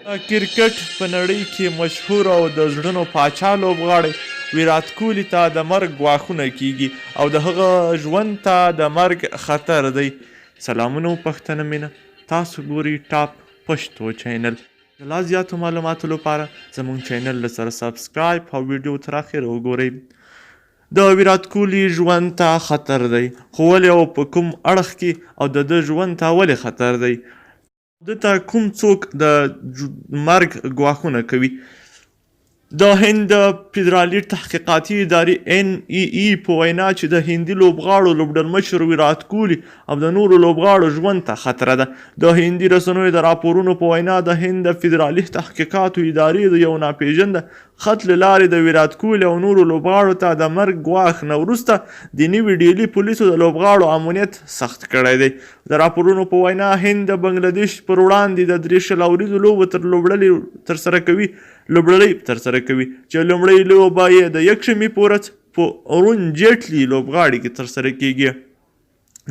کرکټ په نړۍ کې مشهور او د زړونو پاچا لوبغاړی ویرات کوهلی ته د مرګ ګواښونه کیږي او د هغه ژوند ته د مرګ خطر دی. سلامونه پښتنه مینه، تاسو ګورئ ټاپ پښتو چینل. د لا زیاتو معلوماتو لپاره زموږ چینل له سره سبسکرایب او ویډیو تر اخره وګورئ. د ویرات کوهلی ژوند ته خطر دی، خو ولې او په کوم اړخ کې او د ده ژوند ته ولې خطر دی؟ دته کوم څوک د مرګ ګواښونه کوي؟ د هند فدرالي تحقیقاتي ادارې NEE په وینا چې د هندي لوبغاړو لوبډل مشر ویرات کوهلی او د نورو لوبغاړو ژوند ته خطره ده. د هندي رسنیو د راپورونو په وینا د هند فدرالي تحقیقاتو ادارې د یو ناپېژنده خط له لارې د ویرات کوهلی او نورو لوبغاړو ته د مرګ ګواښ نه وروسته د نوي ډیلي پولیسو د لوبغاړو امنیت سخت کړی دی. د راپورونو په وینا هند د بنګلادیش پر وړاندې د 3 شل اوریزو لوبو لوبډلی ترسره کوي چې لومړۍ لوبه یې د یکشنبې په ورځ په اودنړیوال لوبغاړي کې ترسره کیږي.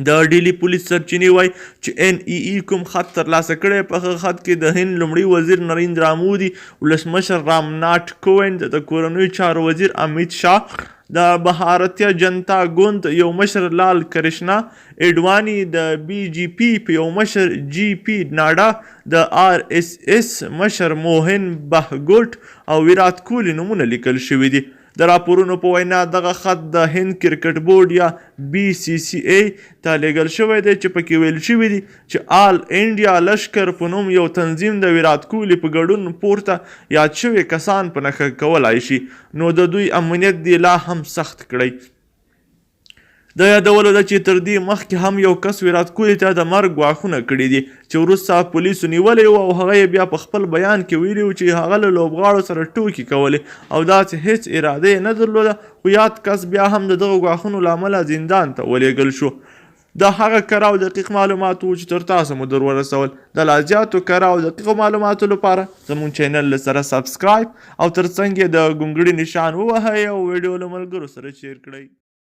د ډیلي پولیس سرچینې وایي چې NEE کوم خط ترلاسه کړی، په هغه خط کې د هند لومړي وزیر نریندرا مودي، ولسمشر رام ناټ کووند، د کورنیو چارو وزیر امیت شاه، د بھارتیه جنتا ګوند یو مشر لال کرشنا اډواني، د BJP په یو مشر GP ناډا، د RSS مشر موهن بهګوټ او ویرات کوهلی نومونه لیکل شوي دي. د راپورونو په وینا دغه خط د هند کرکټ بورډ یا BCCA ته لیږل شوی دی، چې پکې ویل شوي دي چې آل انډیا لشکر په نوم یو تنظیم د ویرات کوهلی په ګډون پورته یاد شوي کسان په نښه کولای شي، نو د دوی امنیت دی لا هم سخت کړی. د یادولو ده چې تر دې مخکې هم یو کس ویرات کوهلی ته د مرګ ګواښونه کړي دي، چې وروسته پولیسو نیولی و او هغه یې بیا په خپل بیان کې ویلي و چې هغه له لوبغاړو سره ټوکې کولې او داسې هیڅ اراده یې نه درلوده، خو یاد کس بیا هم د دغه ګواښونو له امله زندان ته ولېږل شو. دا هغه کره او دقیق معلومات وو چې تر تاسو مو در ورسول. د لا زیاتو کره او دقیقو معلوماتو لپاره زموږ چینل له سره سبسکرایب او ترڅنګ یې د ګونګړي نشان ووهئ او ویډیو له ملګرو سره شیر کړئ.